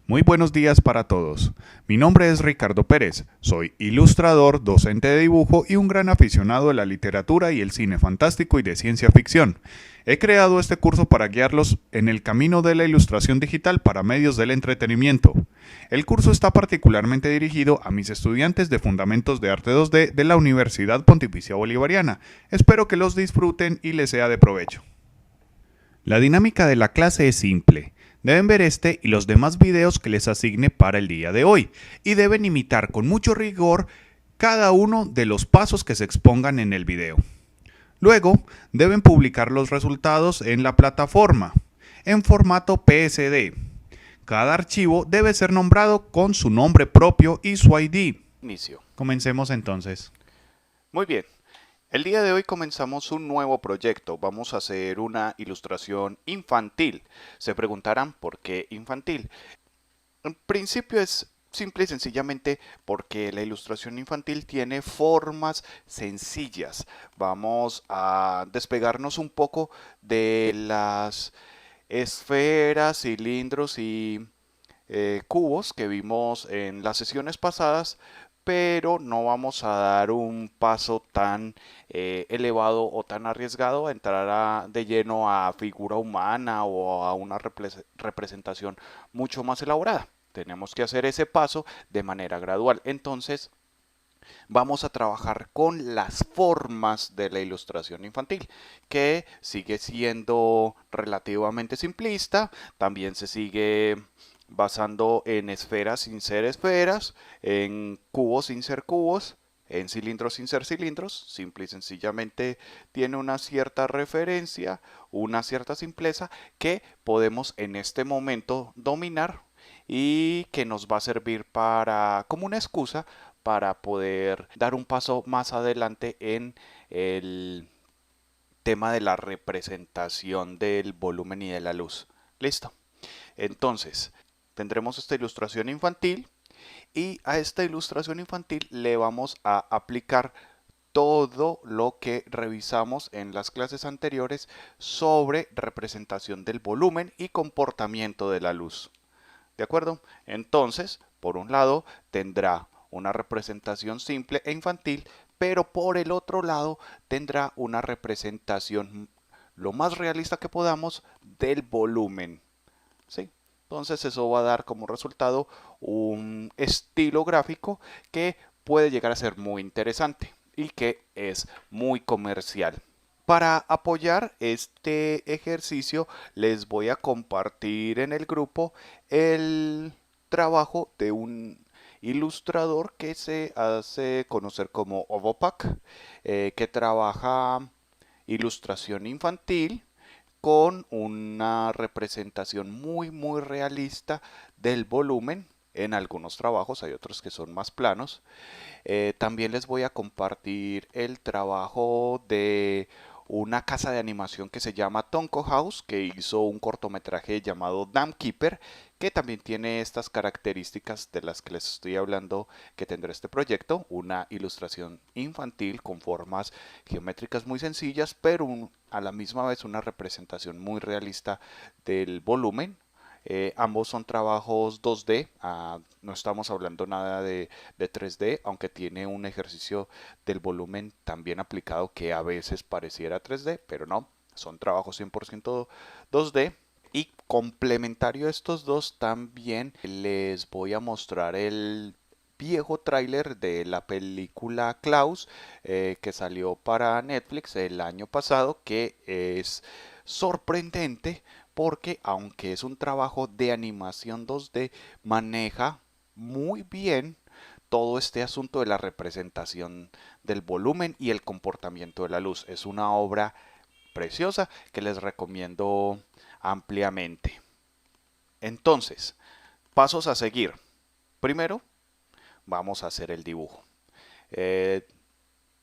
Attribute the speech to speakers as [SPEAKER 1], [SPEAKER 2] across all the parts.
[SPEAKER 1] Muy buenos días para todos. Mi nombre es Ricardo Pérez, soy ilustrador, docente de dibujo y un gran aficionado de la literatura y el cine fantástico y de ciencia ficción. He creado este curso para guiarlos en el camino de la ilustración digital para medios del entretenimiento. El curso está particularmente dirigido a mis estudiantes de Fundamentos de Arte 2D de la Universidad Pontificia Bolivariana. Espero que los disfruten y les sea de provecho. La dinámica de la clase es simple. Deben ver este y los demás videos que les asigne para el día de hoy y deben imitar con mucho rigor cada uno de los pasos que se expongan en el video. Luego, deben publicar los resultados en la plataforma, en formato PSD. Cada archivo debe ser nombrado con su nombre propio y su ID.
[SPEAKER 2] Inicio.
[SPEAKER 1] Comencemos entonces.
[SPEAKER 2] Muy bien. El día de hoy comenzamos un nuevo proyecto. Vamos a hacer una ilustración infantil. Se preguntarán por qué infantil. En principio es simple y sencillamente porque la ilustración infantil tiene formas sencillas. Vamos a despegarnos un poco de las esferas, cilindros y cubos que vimos en las sesiones pasadas, pero no vamos a dar un paso tan elevado o tan arriesgado a entrar de lleno a figura humana o a una representación mucho más elaborada. Tenemos que hacer ese paso de manera gradual. Entonces, vamos a trabajar con las formas de la ilustración infantil, que sigue siendo relativamente simplista, también se sigue basando en esferas sin ser esferas, en cubos sin ser cubos, en cilindros sin ser cilindros, simple y sencillamente tiene una cierta referencia, una cierta simpleza que podemos en este momento dominar y que nos va a servir para como una excusa para poder dar un paso más adelante en el tema de la representación del volumen y de la luz. Listo. Entonces, tendremos esta ilustración infantil y a esta ilustración infantil le vamos a aplicar todo lo que revisamos en las clases anteriores sobre representación del volumen y comportamiento de la luz. ¿De acuerdo? Entonces, por un lado, tendrá una representación simple e infantil, pero por el otro lado tendrá una representación lo más realista que podamos del volumen. ¿Sí? Entonces eso va a dar como resultado un estilo gráfico que puede llegar a ser muy interesante y que es muy comercial. Para apoyar este ejercicio les voy a compartir en el grupo el trabajo de un ilustrador que se hace conocer como Ovopac, que trabaja ilustración infantil con una representación muy realista del volumen. En algunos trabajos hay otros que son más planos. También les voy a compartir el trabajo de una casa de animación que se llama Tonko House, que hizo un cortometraje llamado Dam Keeper, que también tiene estas características de las que les estoy hablando que tendrá este proyecto, una ilustración infantil con formas geométricas muy sencillas, pero a la misma vez una representación muy realista del volumen. Ambos son trabajos 2D, no estamos hablando nada de 3D, aunque tiene un ejercicio del volumen también aplicado que a veces pareciera 3D, pero no, son trabajos 100% 2D. Y complementario a estos dos, también les voy a mostrar el viejo tráiler de la película Klaus, que salió para Netflix el año pasado, que es sorprendente porque aunque es un trabajo de animación 2D, maneja muy bien todo este asunto de la representación del volumen y el comportamiento de la luz. Es una obra preciosa que les recomiendo ampliamente. Entonces, pasos a seguir. Primero, vamos a hacer el dibujo. Eh,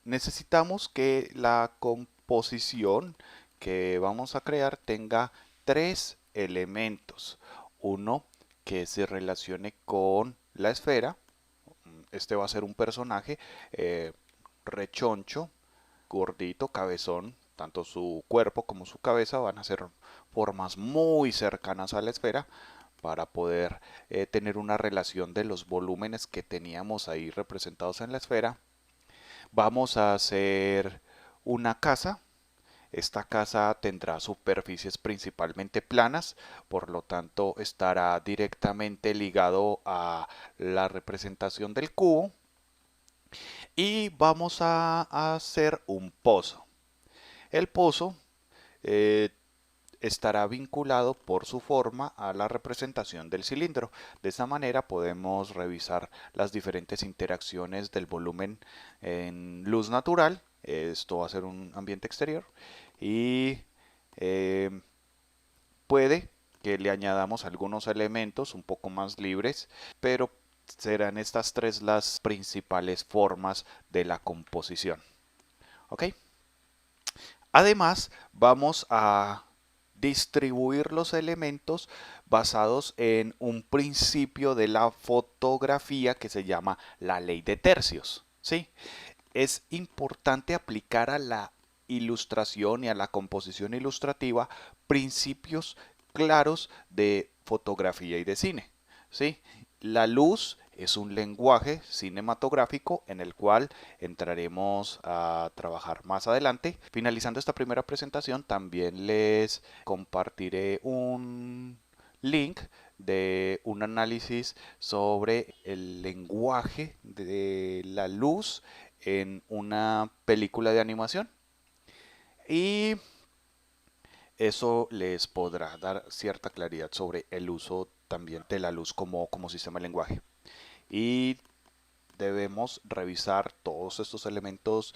[SPEAKER 2] Necesitamos que la composición que vamos a crear tenga tres elementos. Uno que se relacione con la esfera. Este va a ser un personaje rechoncho, gordito, cabezón. Tanto su cuerpo como su cabeza van a ser formas muy cercanas a la esfera para poder tener una relación de los volúmenes que teníamos ahí representados en la esfera. Vamos a hacer una casa. Esta casa tendrá superficies principalmente planas, por lo tanto estará directamente ligado a la representación del cubo. Y vamos a hacer un pozo. El pozo eh, estará vinculado por su forma a la representación del cilindro. De esta manera podemos revisar las diferentes interacciones del volumen en luz natural. Esto va a ser un ambiente exterior. Y puede que le añadamos algunos elementos un poco más libres, pero serán estas tres las principales formas de la composición. ¿Ok? Además, vamos a distribuir los elementos basados en un principio de la fotografía que se llama la ley de tercios. ¿Sí? Es importante aplicar a la ilustración y a la composición ilustrativa principios claros de fotografía y de cine. ¿Sí? La luz es un lenguaje cinematográfico en el cual entraremos a trabajar más adelante. Finalizando esta primera presentación, también les compartiré un link de un análisis sobre el lenguaje de la luz en una película de animación. Y eso les podrá dar cierta claridad sobre el uso también de la luz como sistema de lenguaje. Y debemos revisar todos estos elementos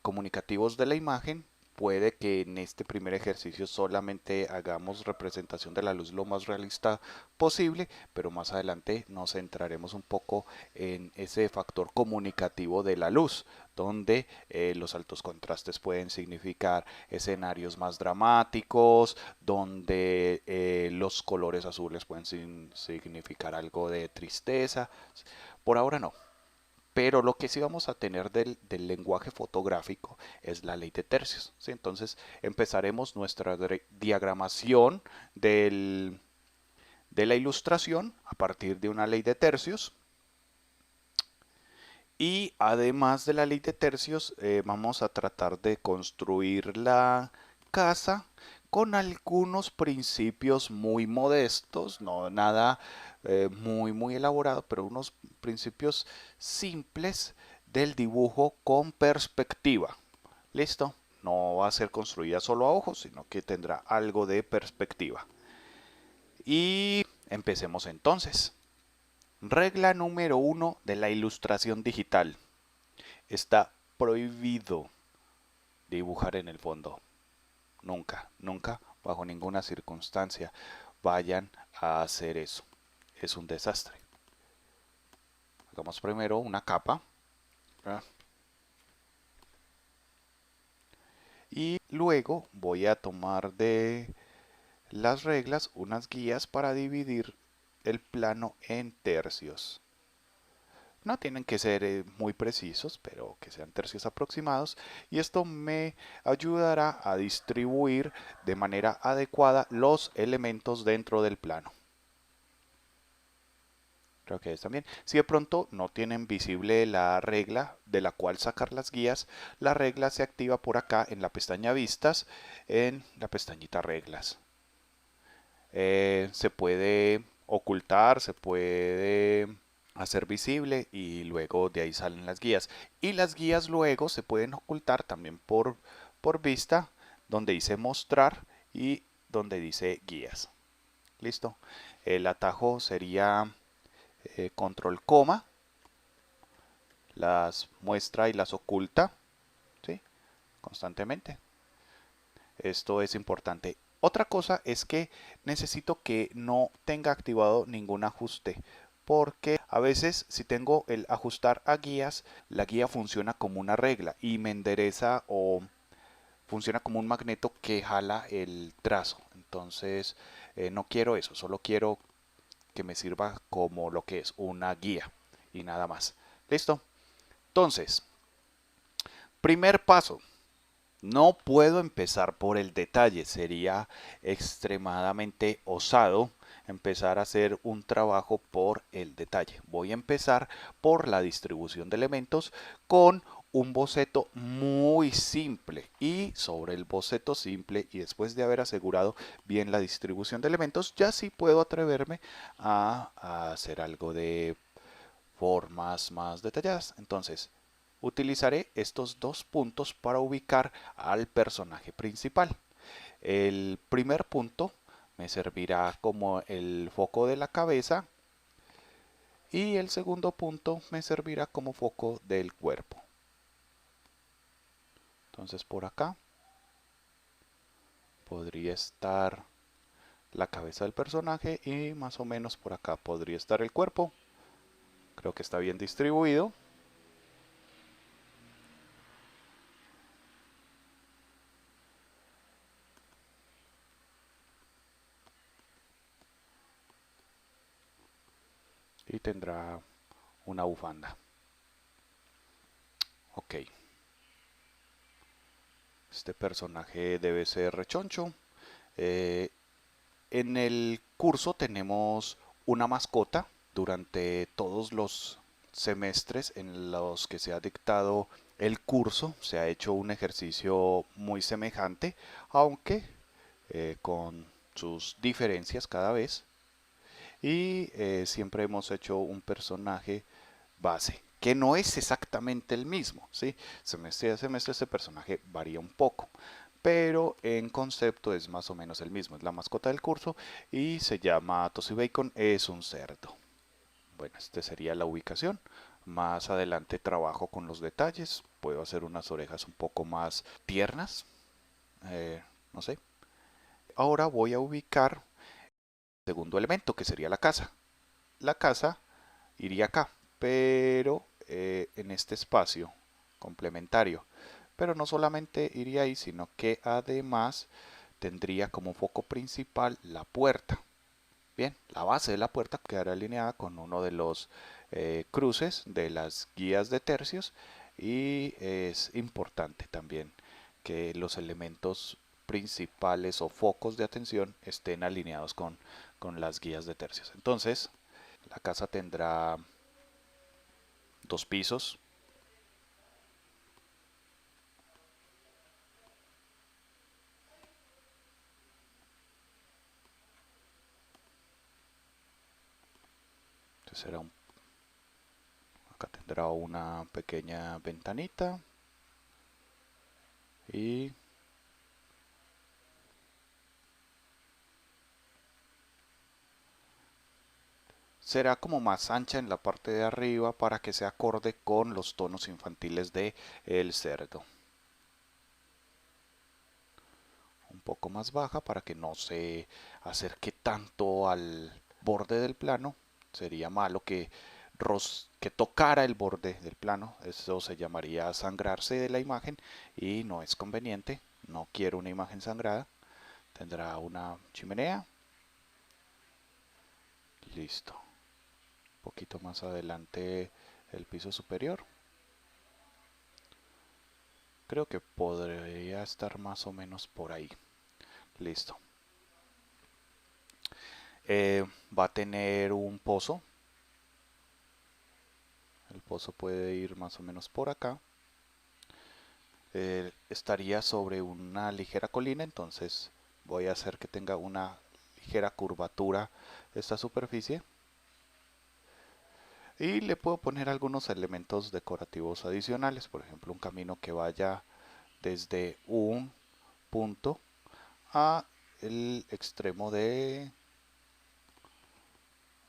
[SPEAKER 2] comunicativos de la imagen. Puede que en este primer ejercicio solamente hagamos representación de la luz lo más realista posible, pero más adelante nos centraremos un poco en ese factor comunicativo de la luz, donde los altos contrastes pueden significar escenarios más dramáticos, donde los colores azules pueden significar algo de tristeza. Por ahora no. Pero lo que sí vamos a tener del lenguaje fotográfico es la ley de tercios. ¿Sí? Entonces empezaremos nuestra diagramación de la ilustración a partir de una ley de tercios. Y además de la ley de tercios, vamos a tratar de construir la casa con algunos principios muy modestos, no nada muy elaborado, pero unos principios simples del dibujo con perspectiva. ¿Listo? No va a ser construida solo a ojos, sino que tendrá algo de perspectiva. Y empecemos entonces. Regla número 1 de la ilustración digital. Está prohibido dibujar en el fondo. Nunca, nunca, bajo ninguna circunstancia, vayan a hacer eso. Es un desastre. Hagamos primero una capa. Y luego voy a tomar de las reglas unas guías para dividir el plano en tercios. No tienen que ser muy precisos, pero que sean tercios aproximados. Y esto me ayudará a distribuir de manera adecuada los elementos dentro del plano. Creo que están bien. Si de pronto no tienen visible la regla de la cual sacar las guías, la regla se activa por acá en la pestaña Vistas, en la pestañita Reglas. Se puede ocultar, se puede hacer visible y luego de ahí salen las guías. Y las guías luego se pueden ocultar también por vista, donde dice mostrar y donde dice guías. Listo. El atajo sería control coma, las muestra y las oculta, ¿sí? Constantemente. Esto es importante. Otra cosa es que necesito que no tenga activado ningún ajuste, porque a veces si tengo el ajustar a guías, la guía funciona como una regla y me endereza o funciona como un magneto que jala el trazo. Entonces no quiero eso, solo quiero que me sirva como lo que es una guía y nada más. ¿Listo? Entonces, primer paso. No puedo empezar por el detalle, sería extremadamente osado empezar a hacer un trabajo por el detalle. Voy a empezar por la distribución de elementos con un boceto muy simple, y sobre el boceto simple y después de haber asegurado bien la distribución de elementos, ya sí puedo atreverme a hacer algo de formas más detalladas. Entonces utilizaré estos dos puntos para ubicar al personaje principal. El primer punto me servirá como el foco de la cabeza y el segundo punto me servirá como foco del cuerpo. Entonces por acá podría estar la cabeza del personaje y más o menos por acá podría estar el cuerpo. Creo que está bien distribuido. Y tendrá una bufanda. Ok. Este personaje debe ser rechoncho. Eh, en el curso tenemos una mascota. Durante todos los semestres en los que se ha dictado el curso se ha hecho un ejercicio muy semejante, aunque con sus diferencias cada vez. Y siempre hemos hecho un personaje base, que no es exactamente el mismo, ¿sí? Semestre a semestre este personaje varía un poco, pero en concepto es más o menos el mismo. Es la mascota del curso y se llama Tosi Bacon, es un cerdo. Bueno, esta sería la ubicación. Más adelante trabajo con los detalles. Puedo hacer unas orejas un poco más tiernas. No sé. Ahora voy a ubicar el segundo elemento, que sería la casa. La casa iría acá, pero en este espacio complementario. Pero no solamente iría ahí, sino que además tendría como foco principal la puerta. Bien, la base de la puerta quedará alineada con uno de los cruces de las guías de tercios, y es importante también que los elementos principales o focos de atención estén alineados con las guías de tercios. Entonces, la casa tendrá dos pisos. Entonces acá tendrá una pequeña ventanita y será como más ancha en la parte de arriba para que se acorde con los tonos infantiles de el cerdo. Un poco más baja para que no se acerque tanto al borde del plano. Sería malo que tocara el borde del plano. Eso se llamaría sangrarse de la imagen y no es conveniente. No quiero una imagen sangrada. Tendrá una chimenea. Listo. Un poquito más adelante el piso superior. Creo que podría estar más o menos por ahí. Listo. Va a tener un pozo. El pozo puede ir más o menos por acá. Estaría sobre una ligera colina, entonces voy a hacer que tenga una ligera curvatura esta superficie. Y le puedo poner algunos elementos decorativos adicionales, por ejemplo un camino que vaya desde un punto a el extremo de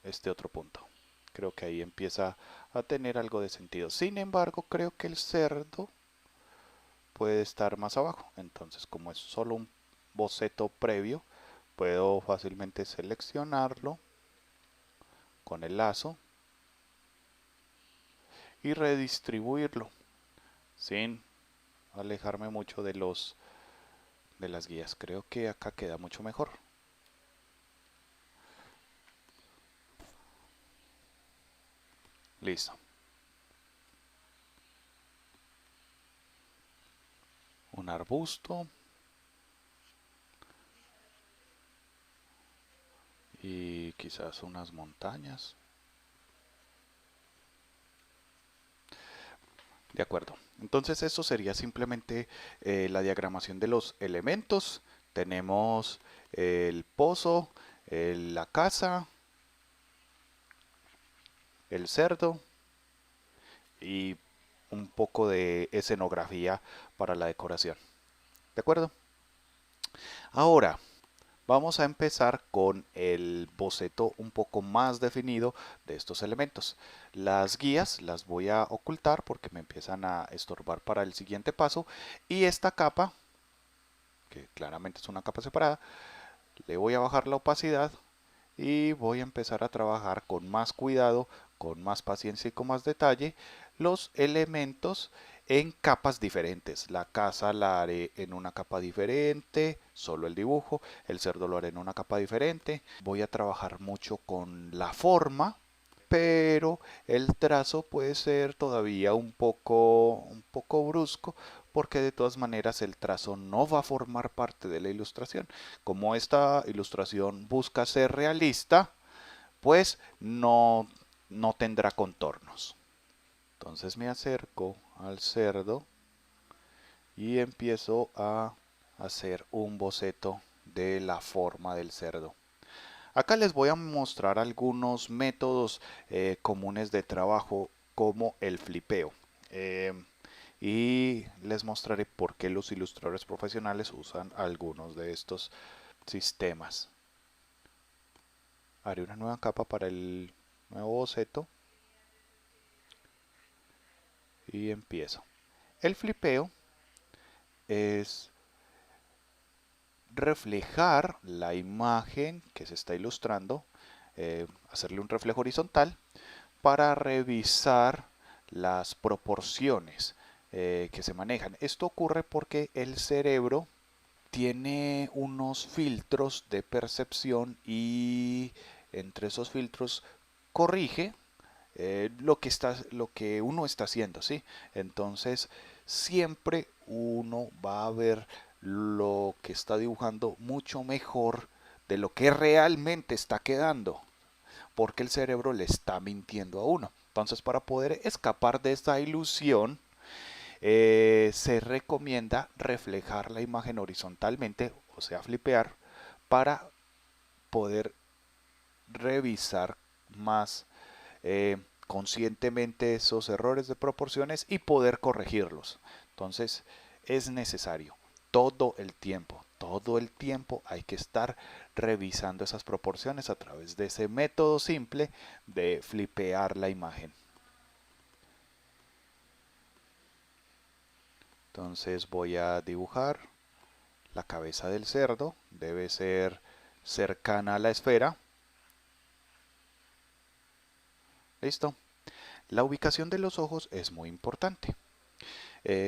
[SPEAKER 2] este otro punto. Creo que ahí empieza a tener algo de sentido. Sin embargo, creo que el cerdo puede estar más abajo. Entonces, como es solo un boceto previo, puedo fácilmente seleccionarlo con el lazo y redistribuirlo sin alejarme mucho de las guías. Creo que acá queda mucho mejor. Listo. Un arbusto y quizás unas montañas. De acuerdo. Entonces esto sería simplemente la diagramación de los elementos. Tenemos el pozo, la casa, el cerdo y un poco de escenografía para la decoración. ¿De acuerdo? Ahora, vamos a empezar con el boceto un poco más definido de estos elementos. Las guías las voy a ocultar porque me empiezan a estorbar para el siguiente paso. Y esta capa, que claramente es una capa separada, le voy a bajar la opacidad y voy a empezar a trabajar con más cuidado, con más paciencia y con más detalle los elementos en capas diferentes. La casa la haré en una capa diferente, solo el dibujo. El cerdo lo haré en una capa diferente. Voy a trabajar mucho con la forma, pero el trazo puede ser todavía un poco brusco, porque de todas maneras el trazo no va a formar parte de la ilustración. Como esta ilustración busca ser realista, pues no tendrá contornos. Entonces me acerco al cerdo y empiezo a hacer un boceto de la forma del cerdo. Acá les voy a mostrar algunos métodos comunes de trabajo como el flipeo. Y les mostraré por qué los ilustradores profesionales usan algunos de estos sistemas. Haré una nueva capa para el nuevo boceto y empiezo. El flipeo es reflejar la imagen que se está ilustrando, hacerle un reflejo horizontal para revisar las proporciones que se manejan. Esto ocurre porque el cerebro tiene unos filtros de percepción y entre esos filtros corrige lo que uno está haciendo, ¿sí? Entonces, siempre uno va a ver lo que está dibujando mucho mejor de lo que realmente está quedando, porque el cerebro le está mintiendo a uno. Entonces, para poder escapar de esta ilusión, se recomienda reflejar la imagen horizontalmente, o sea, flipear, para poder revisar más conscientemente esos errores de proporciones y poder corregirlos. Entonces es necesario todo el tiempo hay que estar revisando esas proporciones a través de ese método simple de flipear la imagen. Entonces voy a dibujar la cabeza del cerdo, debe ser cercana a la esfera. Listo. La ubicación de los ojos es muy importante.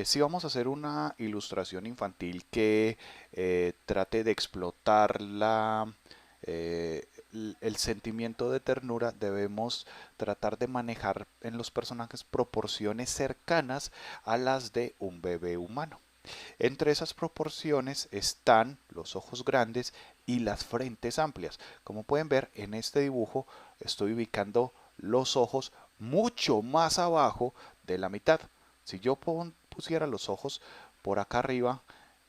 [SPEAKER 2] Si vamos a hacer una ilustración infantil que trate de explotar el sentimiento de ternura, debemos tratar de manejar en los personajes proporciones cercanas a las de un bebé humano. Entre esas proporciones están los ojos grandes y las frentes amplias. Como pueden ver en este dibujo estoy ubicando los ojos mucho más abajo de la mitad. Si yo pusiera los ojos por acá arriba,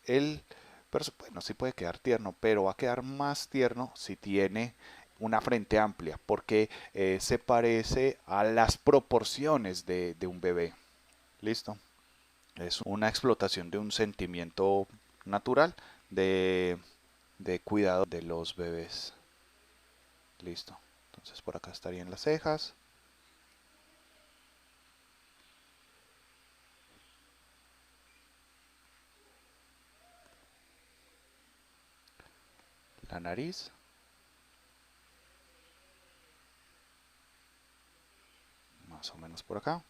[SPEAKER 2] bueno, sí puede quedar tierno, pero va a quedar más tierno si tiene una frente amplia, porque se parece a las proporciones de un bebé. Listo. Es una explotación de un sentimiento natural de, de cuidado de los bebés. Listo. Entonces por acá estarían las cejas. La nariz. Más o menos por acá.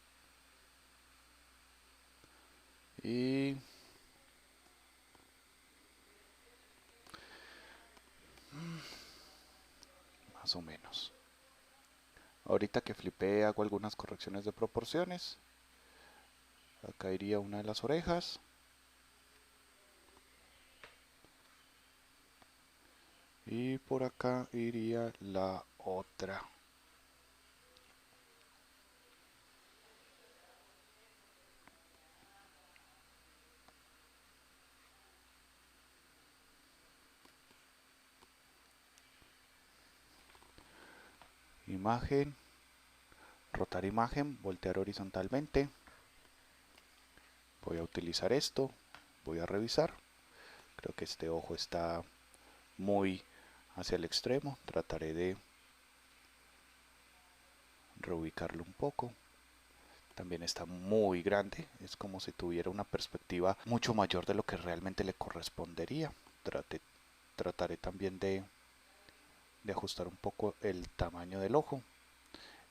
[SPEAKER 2] Y más o menos. Ahorita que flipé hago algunas correcciones de proporciones. Acá iría una de las orejas. y por acá iría la otra. Imagen, rotar imagen, voltear horizontalmente. Voy a utilizar esto, voy a revisar. Creo que este ojo está muy hacia el extremo. Trataré de reubicarlo un poco. También está muy grande, es como si tuviera una perspectiva mucho mayor de lo que realmente le correspondería. Trataré también de ajustar un poco el tamaño del ojo.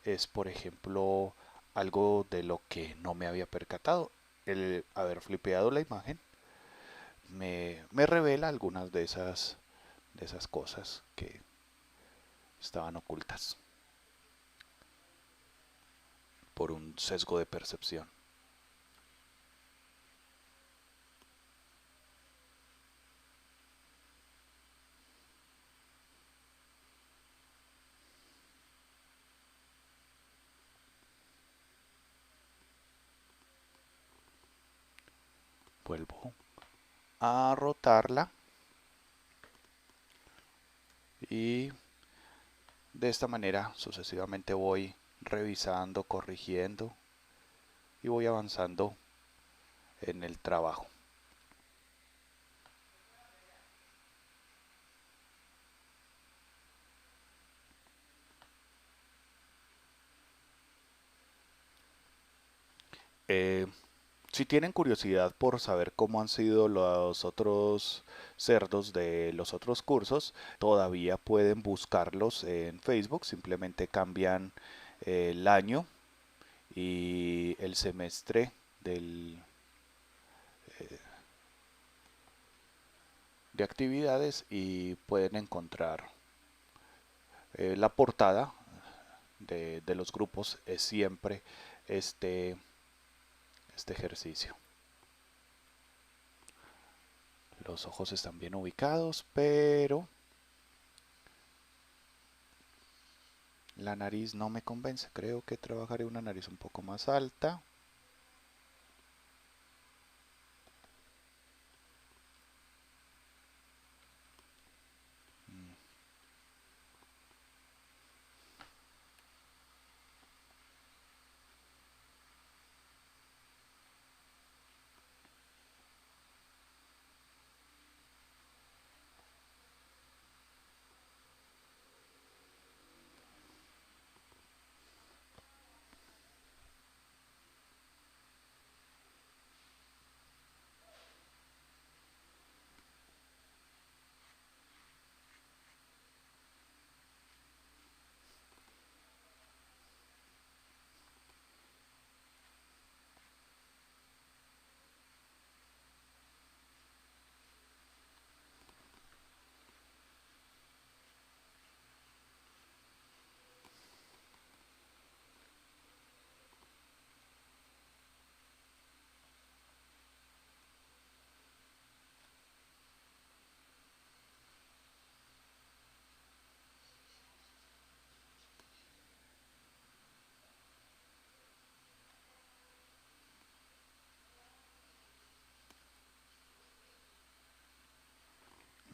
[SPEAKER 2] Es, por ejemplo, algo de lo que no me había percatado. El haber flipeado la imagen me revela algunas de esas cosas que estaban ocultas por un sesgo de percepción. Vuelvo a rotarla y de esta manera sucesivamente voy revisando, corrigiendo y voy avanzando en el trabajo. Eh, si tienen curiosidad por saber cómo han sido los otros cerdos de los otros cursos, todavía pueden buscarlos en Facebook. Simplemente cambian el año y el semestre de actividades y pueden encontrar la portada de los grupos es siempre este, este ejercicio. Los ojos están bien ubicados, pero la nariz no me convence. Creo que trabajaré una nariz un poco más alta.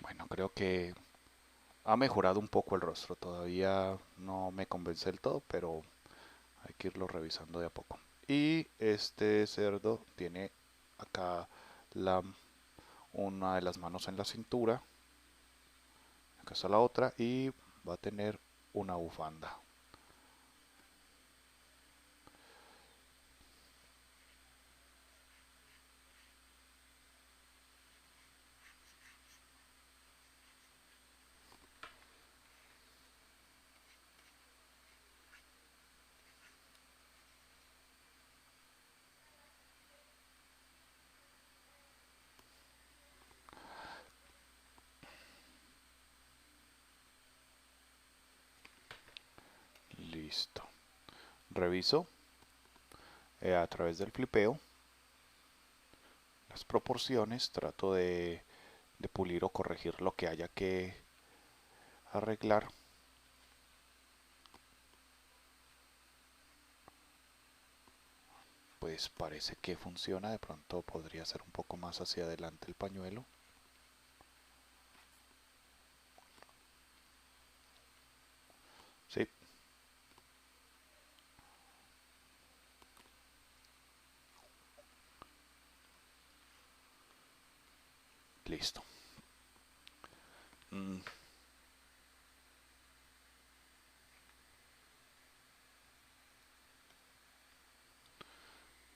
[SPEAKER 2] Bueno, creo que ha mejorado un poco el rostro. Todavía no me convence del todo, pero hay que irlo revisando de a poco. Y este cerdo tiene acá la, una de las manos en la cintura. Acá está la otra y va a tener una bufanda. Listo. Reviso a través del flipeo las proporciones. Trato de pulir o corregir lo que haya que arreglar. Pues parece que funciona. De pronto podría ser un poco más hacia adelante el pañuelo. Sí. Listo.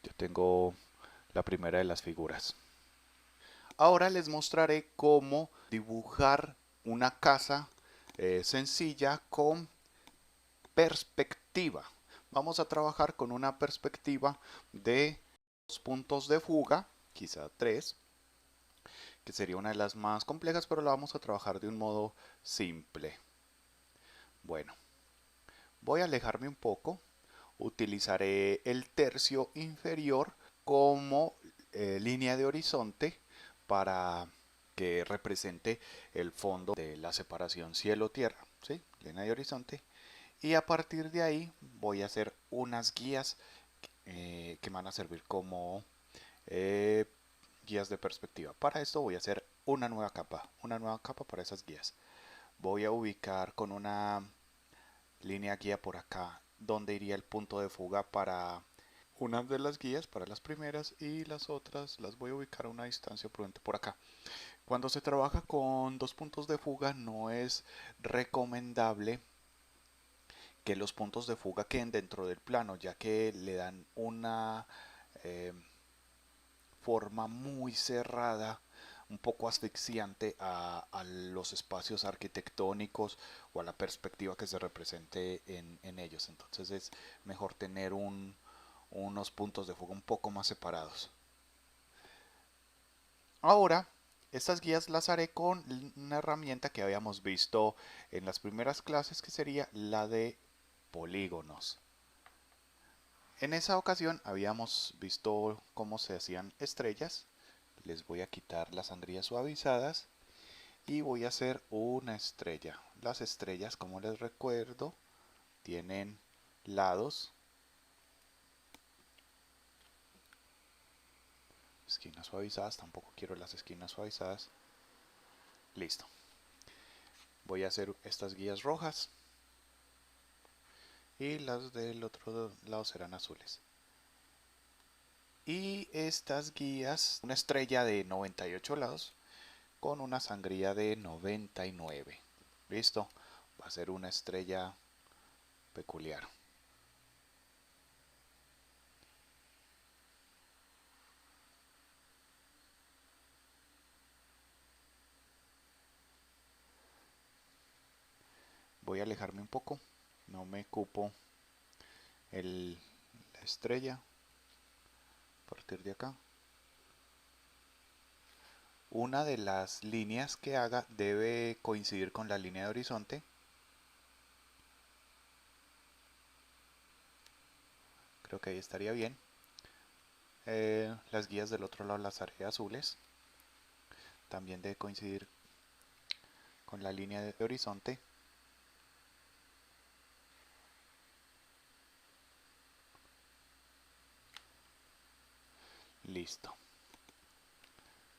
[SPEAKER 2] Ya tengo la primera de las figuras. Ahora les mostraré cómo dibujar una casa sencilla con perspectiva. Vamos a trabajar con una perspectiva de 2 puntos de fuga, quizá 3, que sería una de las más complejas, pero la vamos a trabajar de un modo simple. Bueno, voy a alejarme un poco. Utilizaré el tercio inferior como línea de horizonte para que represente el fondo de la separación cielo-tierra, ¿sí? Línea de horizonte. Y a partir de ahí voy a hacer unas guías que van a servir como eh, guías de perspectiva. Para esto voy a hacer una nueva capa para esas guías. Voy a ubicar con una línea guía por acá donde iría el punto de fuga para una de las guías, para las primeras, y las otras las voy a ubicar a una distancia prudente por acá. Cuando se trabaja con 2 puntos de fuga no es recomendable que los puntos de fuga queden dentro del plano, ya que le dan una eh, forma muy cerrada, un poco asfixiante a los espacios arquitectónicos o a la perspectiva que se represente en ellos. Entonces es mejor tener unos puntos de fuga un poco más separados. Ahora, estas guías las haré con una herramienta que habíamos visto en las primeras clases, que sería la de polígonos. En esa ocasión habíamos visto cómo se hacían estrellas. Les voy a quitar las sangrías suavizadas y voy a hacer una estrella. Las estrellas, como les recuerdo, tienen lados, esquinas suavizadas. Tampoco quiero las esquinas suavizadas. Listo. Voy a hacer estas guías rojas y las del otro lado serán azules. Y estas guías, una estrella de 98 lados con una sangría de 99. Listo, va a ser una estrella peculiar. Voy a alejarme un poco, no me cupo la estrella. A partir de acá, una de las líneas que haga debe coincidir con la línea de horizonte. Creo que ahí estaría bien. Las guías del otro lado las haré azules. También debe coincidir con la línea de horizonte. Listo.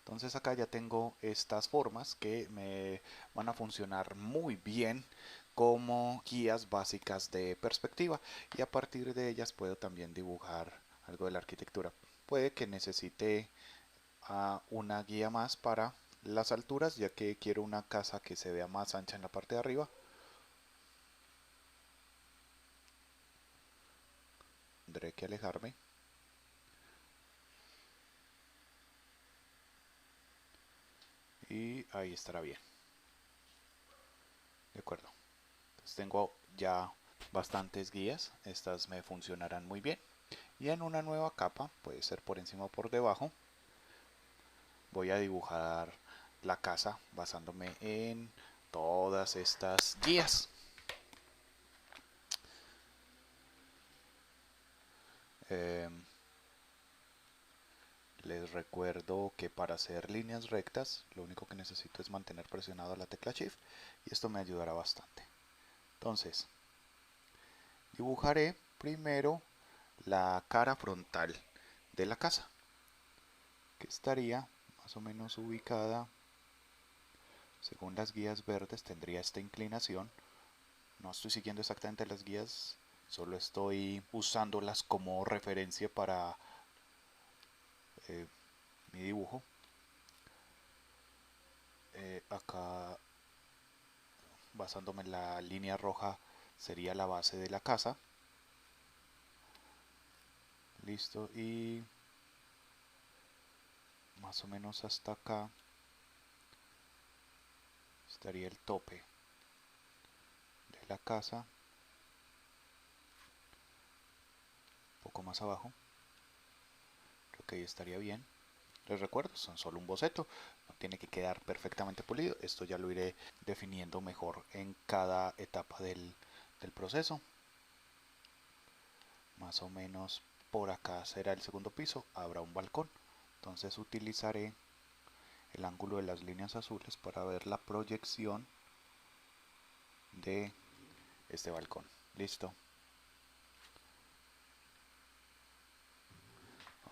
[SPEAKER 2] Entonces acá ya tengo estas formas que me van a funcionar muy bien como guías básicas de perspectiva, y a partir de ellas puedo también dibujar algo de la arquitectura. Puede que necesite una guía más para las alturas, ya que quiero una casa que se vea más ancha en la parte de arriba. Tendré que alejarme. Y ahí estará bien. De acuerdo. Entonces tengo ya bastantes guías. Estas me funcionarán muy bien. Y en una nueva capa, puede ser por encima o por debajo, voy a dibujar la casa basándome en todas estas guías. Les recuerdo que para hacer líneas rectas lo único que necesito es mantener presionada la tecla Shift y esto me ayudará bastante. Entonces, dibujaré primero la cara frontal de la casa, que estaría más o menos ubicada, según las guías verdes tendría esta inclinación. No estoy siguiendo exactamente las guías, solo estoy usándolas como referencia para mi dibujo. Acá, basándome en la línea roja, sería la base de la casa. Listo, y más o menos hasta acá estaría el tope de la casa. Un poco más abajo, creo que ahí estaría bien. Les recuerdo, son solo un boceto, no tiene que quedar perfectamente pulido. Esto ya lo iré definiendo mejor en cada etapa del proceso. Más o menos por acá será el segundo piso, habrá un balcón. Entonces utilizaré el ángulo de las líneas azules para ver la proyección de este balcón. Listo.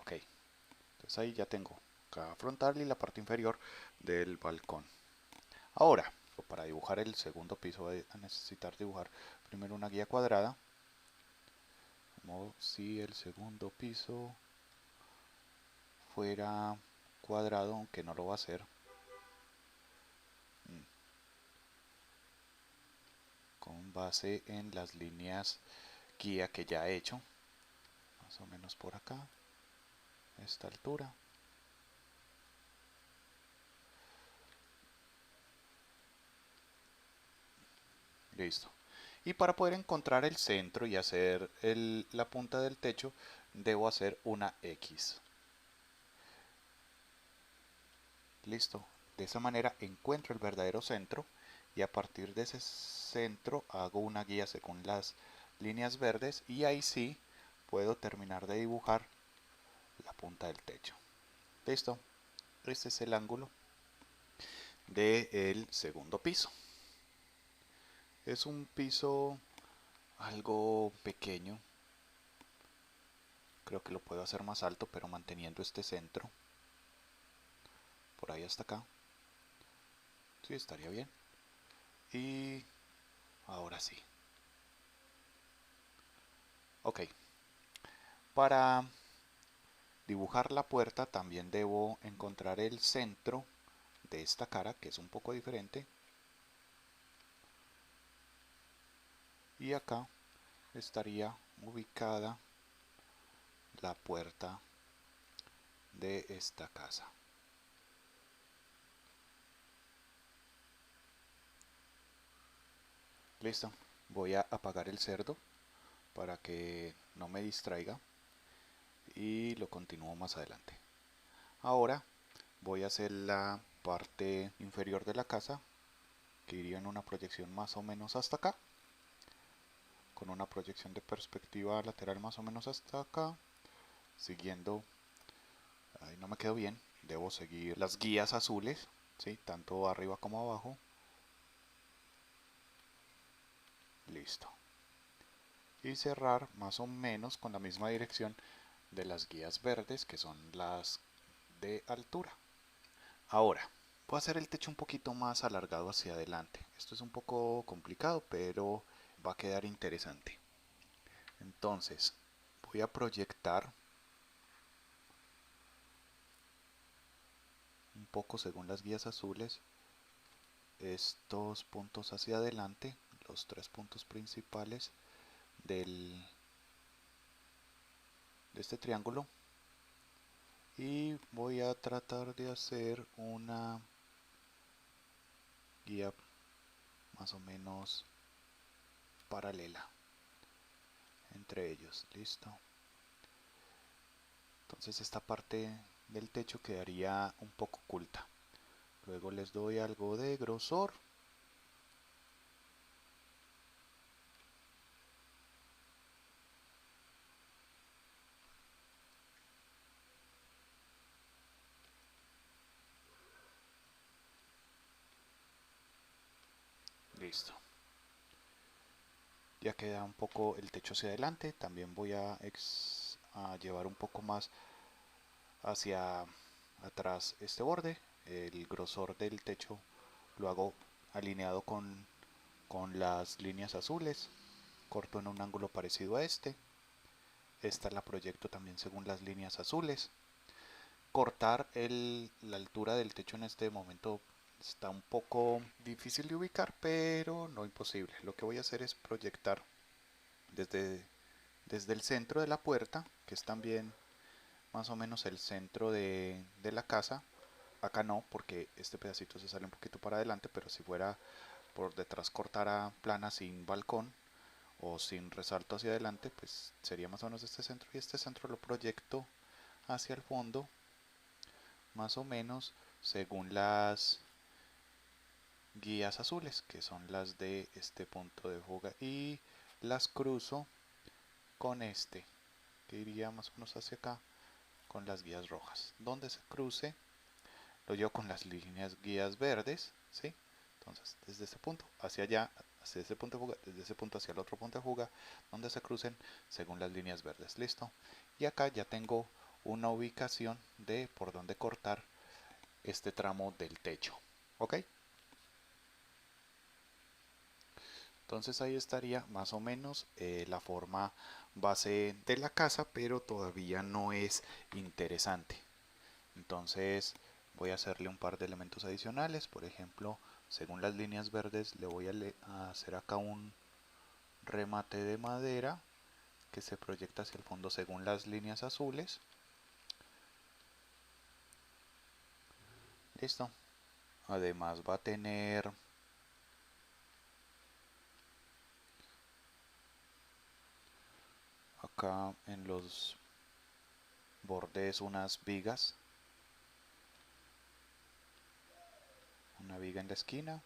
[SPEAKER 2] Ok, entonces ahí ya tengo cada frontal y la parte inferior del balcón. Ahora, para dibujar el segundo piso voy a necesitar dibujar primero una guía cuadrada, como si el segundo piso fuera cuadrado, aunque no lo va a ser. Con base en las líneas guía que ya he hecho, más o menos por acá, a esta altura. Listo. Y para poder encontrar el centro y hacer la punta del techo, debo hacer una X. Listo. De esa manera encuentro el verdadero centro y a partir de ese centro hago una guía según las líneas verdes y ahí sí puedo terminar de dibujar la punta del techo. Listo. Este es el ángulo del segundo piso. Es un piso algo pequeño. Creo que lo puedo hacer más alto, pero manteniendo este centro. Por ahí hasta acá. Sí, estaría bien. Y ahora sí. Ok. Para dibujar la puerta también debo encontrar el centro de esta cara, que es un poco diferente. Y acá estaría ubicada la puerta de esta casa. Listo. Voy a apagar el cerdo para que no me distraiga y lo continúo más adelante. Ahora voy a hacer la parte inferior de la casa, que iría en una proyección más o menos hasta acá, con una proyección de perspectiva lateral más o menos hasta acá, siguiendo, ahí no me quedó bien, debo seguir las guías azules, ¿sí? Tanto arriba como abajo. Listo. Y cerrar más o menos con la misma dirección de las guías verdes, que son las de altura. Ahora, puedo hacer el techo un poquito más alargado hacia adelante. Esto es un poco complicado, pero va a quedar interesante. Entonces, voy a proyectar un poco según las guías azules estos puntos hacia adelante, los tres puntos principales de este triángulo. Y voy a tratar de hacer una guía más o menos paralela entre ellos. Listo. Entonces esta parte del techo quedaría un poco oculta. Luego les doy algo de grosor. Listo. Ya queda un poco el techo hacia adelante. También voy a llevar un poco más hacia atrás este borde. El grosor del techo lo hago alineado con las líneas azules. Corto en un ángulo parecido a este. Esta la proyecto también según las líneas azules. Cortar la altura del techo en este momento está un poco difícil de ubicar, pero no imposible. Lo que voy a hacer es proyectar desde el centro de la puerta, que es también más o menos el centro de la casa. Acá no, porque este pedacito se sale un poquito para adelante, pero si fuera por detrás cortara plana sin balcón o sin resalto hacia adelante, pues sería más o menos este centro, y este centro lo proyecto hacia el fondo, más o menos según las guías azules, que son las de este punto de fuga, y las cruzo con este, que iría más o menos hacia acá, con las guías rojas. Donde se cruce lo llevo con las líneas guías verdes, ¿sí? Entonces, desde ese punto hacia allá, hacia ese punto de fuga, desde ese punto hacia el otro punto de fuga, donde se crucen según las líneas verdes. Listo. Y acá ya tengo una ubicación de por dónde cortar este tramo del techo. ¿Ok? Entonces ahí estaría más o menos la forma base de la casa, pero todavía no es interesante. Entonces voy a hacerle un par de elementos adicionales. Por ejemplo, según las líneas verdes, le voy a hacer acá un remate de madera que se proyecta hacia el fondo según las líneas azules. Listo. Además va a tener acá en los bordes unas vigas. Una viga en la esquina.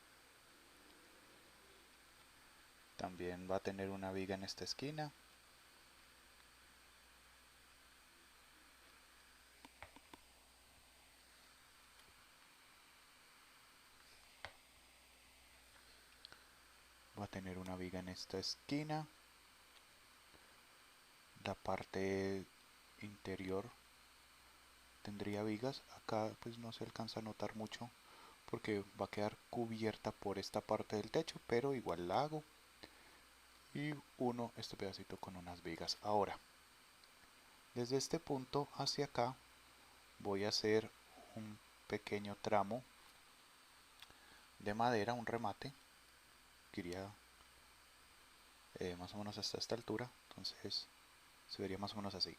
[SPEAKER 2] También va a tener una viga en esta esquina. Va a tener una viga en esta esquina. La parte interior tendría vigas. Acá pues no se alcanza a notar mucho porque va a quedar cubierta por esta parte del techo, pero igual la hago y uno este pedacito con unas vigas. Ahora, desde este punto hacia acá voy a hacer un pequeño tramo de madera, un remate que iría más o menos hasta esta altura. Entonces se vería más o menos así.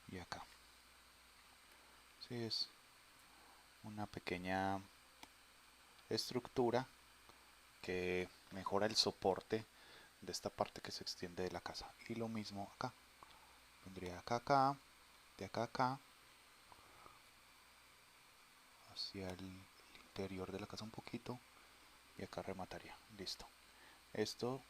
[SPEAKER 2] Y acá. Sí, es una pequeña estructura que mejora el soporte de esta parte que se extiende de la casa. Y lo mismo acá. Vendría acá, acá, de acá, acá, hacia el interior de la casa un poquito. Y acá remataría. Listo. Esto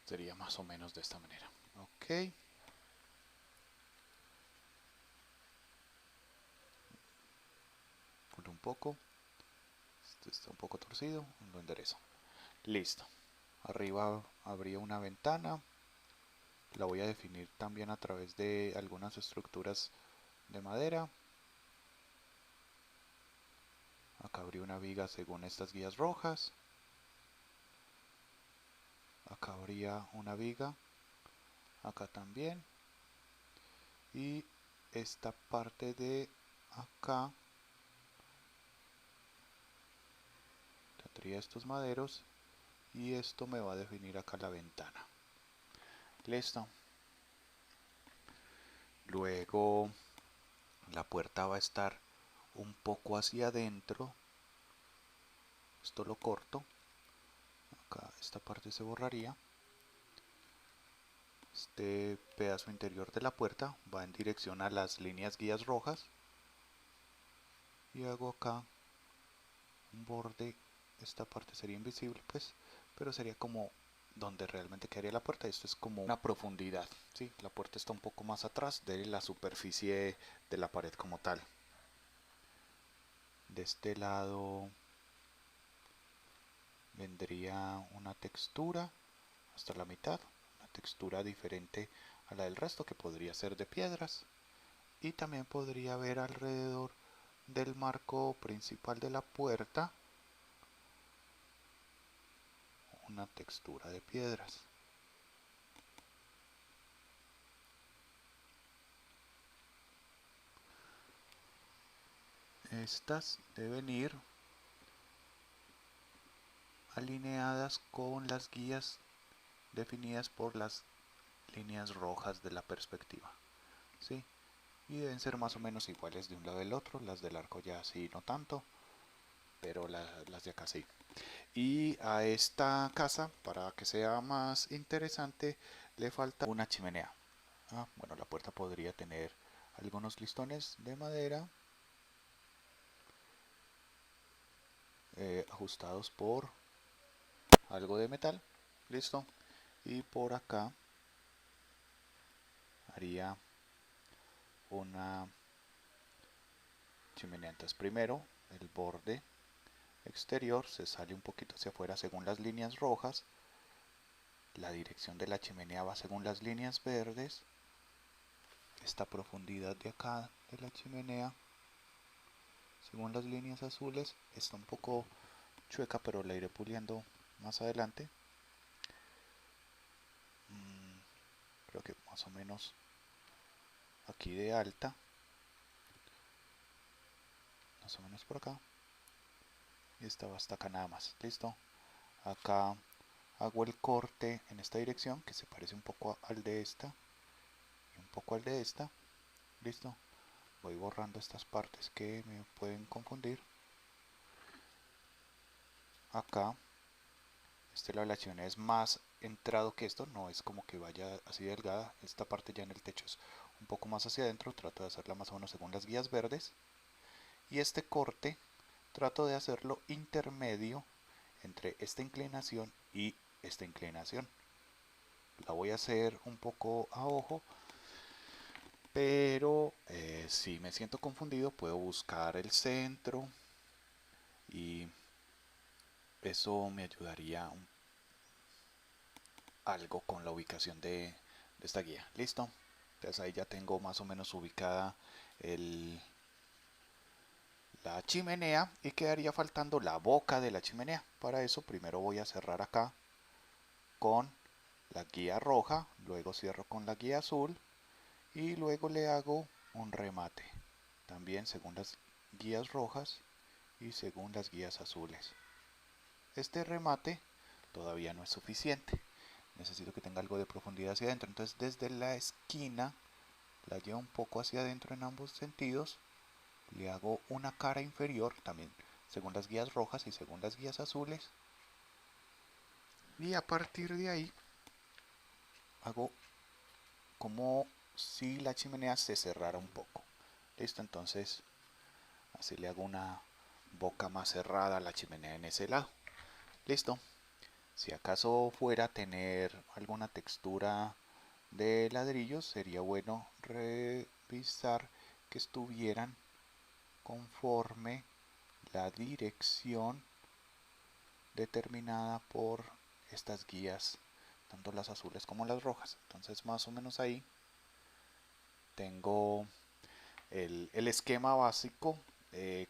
[SPEAKER 2] sería más o menos de esta manera. Ok. Pulo un poco. Este está un poco torcido. Lo enderezo. Listo. Arriba habría una ventana. La voy a definir también a través de algunas estructuras de madera. Acá habría una viga según estas guías rojas. Acá habría una viga. Acá también. Y esta parte de acá tendría estos maderos. Y esto me va a definir acá la ventana. Listo. Luego la puerta va a estar un poco hacia adentro. Esto lo corto. Acá esta parte se borraría. Este pedazo interior de la puerta va en dirección a las líneas guías rojas. Y hago acá un borde, esta parte sería invisible pues, pero sería como donde realmente quedaría la puerta. Esto es como una profundidad, ¿sí? La puerta está un poco más atrás de la superficie de la pared como tal. De este lado vendría una textura hasta la mitad, una textura diferente a la del resto, que podría ser de piedras, y también podría haber alrededor del marco principal de la puerta una textura de piedras. Estas deben ir alineadas con las guías definidas por las líneas rojas de la perspectiva, ¿sí? Y deben ser más o menos iguales de un lado del otro. Las del arco ya sí no tanto, pero las de acá sí. Y a esta casa, para que sea más interesante, le falta una chimenea. Bueno, la puerta podría tener algunos listones de madera ajustados por algo de metal. Listo. Y por acá haría una chimenea. Entonces primero el borde exterior se sale un poquito hacia afuera según las líneas rojas. La dirección de la chimenea va según las líneas verdes. Esta profundidad de acá de la chimenea según las líneas azules está un poco chueca, pero la iré puliendo más adelante. Creo que más o menos aquí de alta, más o menos por acá, y esta va hasta acá nada más. Listo. Acá hago el corte en esta dirección que se parece un poco al de esta y un poco al de esta. Listo. Voy borrando estas partes que me pueden confundir. Acá este lado de la chimenea es más entrado que esto, no es como que vaya así delgada. Esta parte ya en el techo es un poco más hacia adentro, trato de hacerla más o menos según las guías verdes. Y este corte trato de hacerlo intermedio entre esta inclinación y esta inclinación. La voy a hacer un poco a ojo, pero si me siento confundido puedo buscar el centro y eso me ayudaría algo con la ubicación de esta guía. Listo. Entonces ahí ya tengo más o menos ubicada la chimenea y quedaría faltando la boca de la chimenea. Para eso primero voy a cerrar acá con la guía roja, luego cierro con la guía azul y luego le hago un remate, también según las guías rojas y según las guías azules. Este remate todavía no es suficiente, necesito que tenga algo de profundidad hacia adentro, entonces desde la esquina la llevo un poco hacia adentro en ambos sentidos, le hago una cara inferior también según las guías rojas y según las guías azules, y a partir de ahí hago como si la chimenea se cerrara un poco. Listo, entonces así le hago una boca más cerrada a la chimenea en ese lado. Listo. Si acaso fuera a tener alguna textura de ladrillos, sería bueno revisar que estuvieran conforme la dirección determinada por estas guías, tanto las azules como las rojas. Entonces más o menos ahí tengo el esquema básico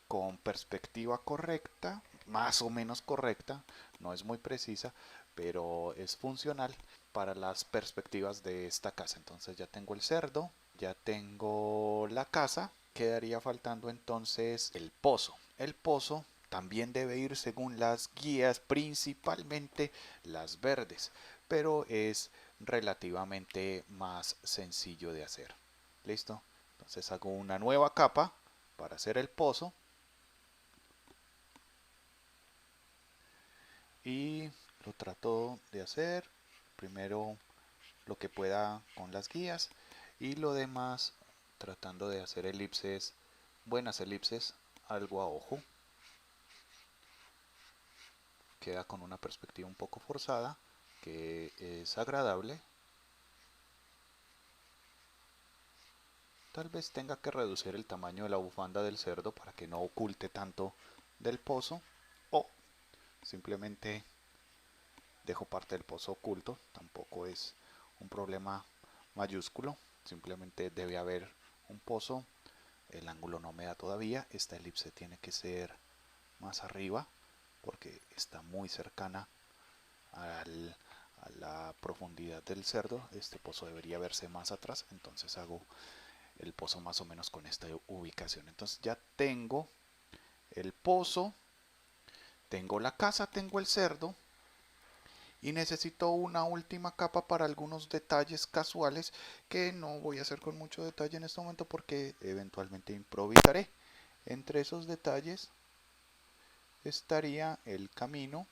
[SPEAKER 2] con perspectiva correcta, más o menos correcta, no es muy precisa, pero es funcional para las perspectivas de esta casa. Entonces ya tengo el cerdo, ya tengo la casa, quedaría faltando entonces el pozo. El pozo también debe ir según las guías, principalmente las verdes, pero es relativamente más sencillo de hacer. ¿Listo? Entonces hago una nueva capa para hacer el pozo y lo trato de hacer primero lo que pueda con las guías y lo demás tratando de hacer elipses, buenas elipses, algo a ojo. queda con una perspectiva un poco forzada, que es agradable. Tal vez tenga que reducir el tamaño de la bufanda del cerdo para que no oculte tanto del pozo, o simplemente dejo parte del pozo oculto. Tampoco es un problema mayúsculo, simplemente debe haber un pozo. El ángulo no me da todavía, esta elipse tiene que ser más arriba porque está muy cercana a la profundidad del cerdo. Este pozo debería verse más atrás, entonces hago el pozo más o menos con esta ubicación. Entonces ya tengo el pozo, tengo la casa, tengo el cerdo, y necesito una última capa para algunos detalles casuales que no voy a hacer con mucho detalle en este momento porque eventualmente improvisaré. Entre esos detalles estaría el camino,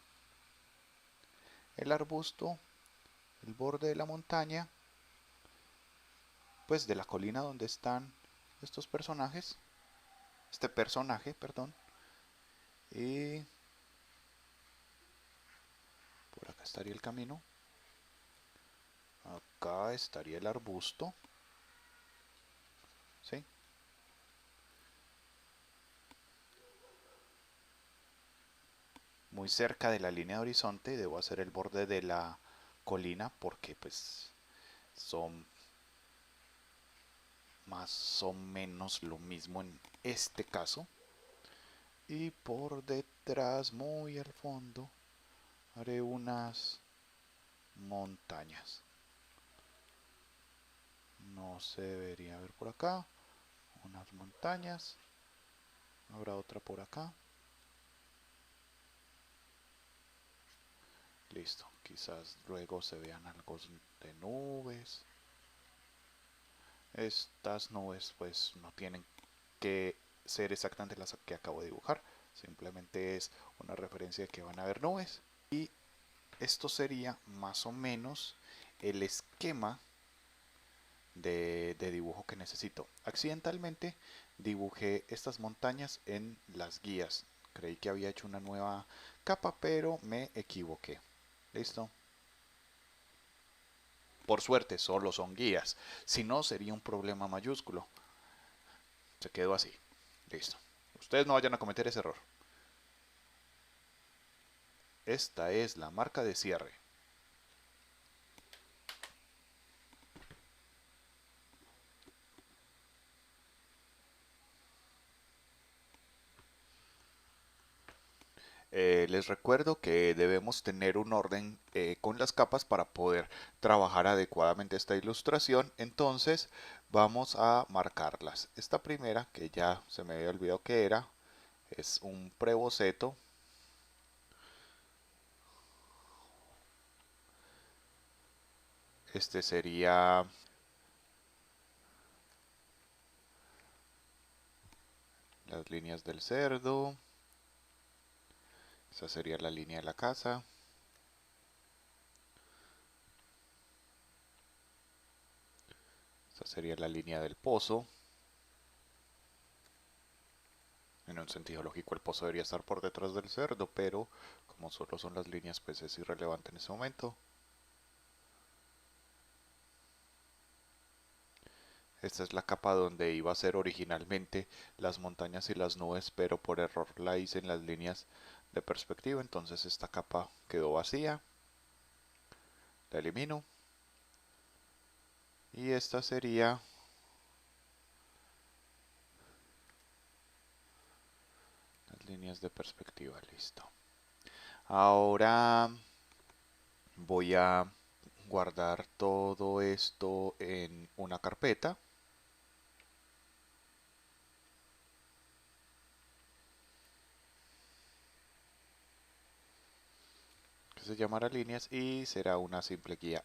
[SPEAKER 2] el arbusto, el borde de la montaña, pues de la colina donde están estos personajes, este personaje, perdón, y por acá estaría el camino, acá estaría el arbusto, ¿sí? Muy cerca de la línea de horizonte debo hacer el borde de la colina porque pues son más o menos lo mismo en este caso. Y por detrás, muy al fondo, haré unas montañas. No se debería ver por acá. Unas montañas. Habrá otra por acá. Listo. Quizás luego se vean algo de nubes. Estas nubes pues no tienen que ser exactamente las que acabo de dibujar. Simplemente es una referencia de que van a haber nubes. Y esto sería más o menos el esquema de dibujo que necesito. Accidentalmente dibujé estas montañas en las guías. Creí que había hecho una nueva capa, pero me equivoqué. ¿Listo? Por suerte, solo son guías. Si no, sería un problema mayúsculo. Se quedó así. Listo. Ustedes no vayan a cometer ese error. Esta es la marca de cierre. Les recuerdo que debemos tener un orden con las capas para poder trabajar adecuadamente esta ilustración. Entonces vamos a marcarlas. Esta primera, que ya se me había olvidado que era, es un preboceto. Este sería las líneas del cerdo. Esa sería la línea de la casa. Esta sería la línea del pozo. En un sentido lógico el pozo debería estar por detrás del cerdo, pero como solo son las líneas pues es irrelevante en ese momento. Esta es la capa donde iba a ser originalmente las montañas y las nubes, pero por error la hice en las líneas de perspectiva, entonces esta capa quedó vacía. La elimino. Y esta sería las líneas de perspectiva, listo. Ahora voy a guardar todo esto en una carpeta. Que se llamará líneas y será una simple guía